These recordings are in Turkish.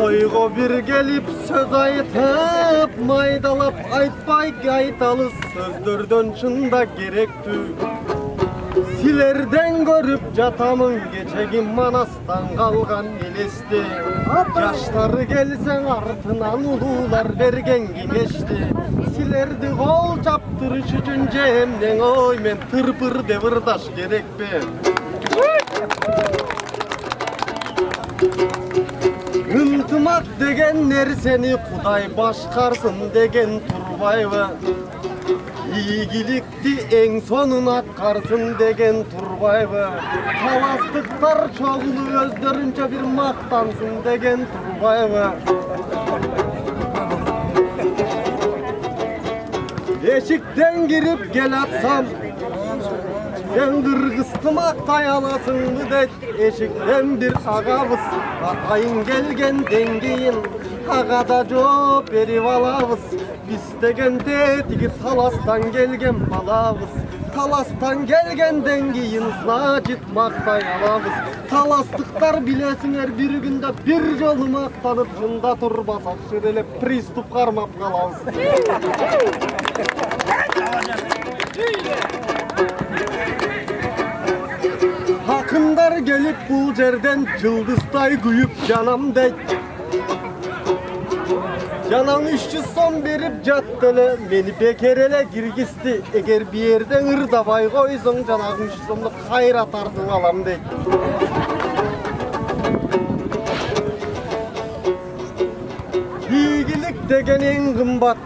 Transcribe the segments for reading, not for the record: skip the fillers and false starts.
Toyga bir gelip söz aytıp, maydalap aytpay aytalı sözlerden çında gerekti. Silerden görüp jatamın geçegin manastan kalgan elesti. Yaşları gelsen artınan ulular bergen gimeşti. Silerdi kol çaptırış üçün cehemden oy men tırpır devirdaş gerek be. Intımak degenler seni Kuday başkarsın degen Turbayva. İyigilikti en sonuna karsın degen Turbayva. Talastıklar çoğulu özlerince bir maktansın degen Turbayva. Eşikten girip gel atsam ben kırgıstım aktay alasın mı de eşikten bir ağabız atayın gelgen dengeyin ağada cop verip alabız biz degen dedigi talastan gelgen balabız talastan gelgen dengeyin nacit maktay alabız talastıklar bilesinler bir günde bir yolu maktanıp şunda turbasak şirelep pristup karmap kalabız. Hakındar gelip bu yerden cıldızday kuyup canam de. Canan 300 son berip caddele beni bekerele girgisti. Eğer bir yerden ırdabay koysun canan 300 sonlu hayır atardın alam de. İyigilik degen en kımbat.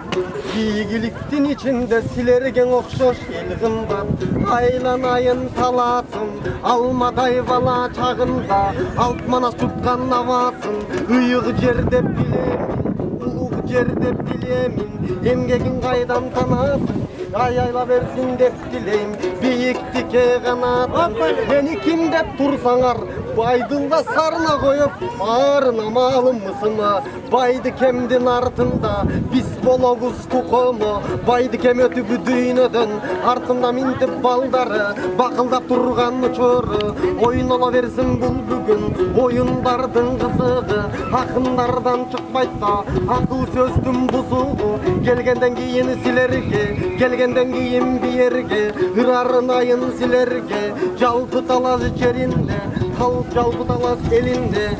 İyigiliktin içinde silergen okşoş el kımbat. Aylanayın talasın, almaday vala çağında. Altmana tutkan navasın, ıyık jerde bilemin, uluk jerde bilemin. Emgegin kaydan tanasın, ayayla versin dep dileyim. Biyik dike kanat, beni kim dep tursanar. Baydınla sarına koyup ağrına malım mısına. Baydı kemdin artında biz bologuz tukomu. Baydı kem ötübü düğünödön artında mintip baldarı. Bakılda turgan çoru oyun ola versin bul bugün. Oyundardın kızığı hakınlardan çıkmayt da akıl sözdüm buzuğu. Gelgenden giyin silerge, gelgenden giyin bir yerge. Hırarın ayın silerge, jalpı talaz içerinde. Kal calbıdalar elinde.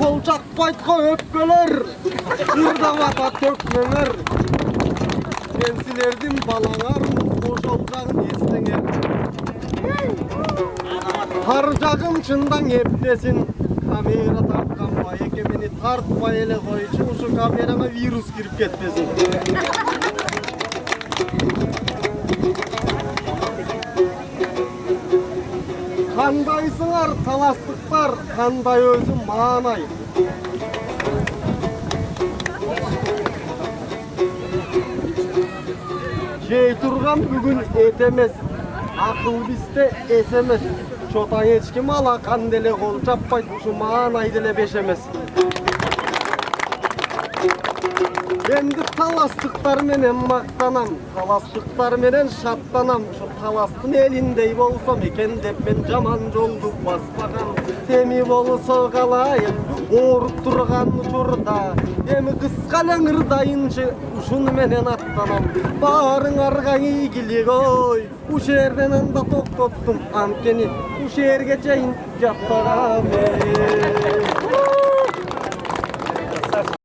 Kolcak baytka öpmeler, ırdavata tökmeler. Ben silerdim balalar, boşaltacağın esneler. Harcağım çından heptesin. Kamera takkan bayeke beni tartma ele koyucu. Şu kamerama virüs girip ketmesin. Kandaysınlar talastıklar, kanday özü manay. Turgan bugün etemez, akıl bizde esemez. Çotan hiç kim ala kandele kol çappay, şu manay dile beşemez. Kendi talastıklar menen maktanam, talastıklar menen şatlanam. Şu talastın elindey bolsam eken dep men jaman joldu baspagan. Temi bolsa kalayım, orup turgan çurda. Emi kıskalen ırdayınçı uşun menen attanam. Barın argan iyigilik oy, uş yerden anda toktottum ankeni. Uş yer geçeyin jattagam.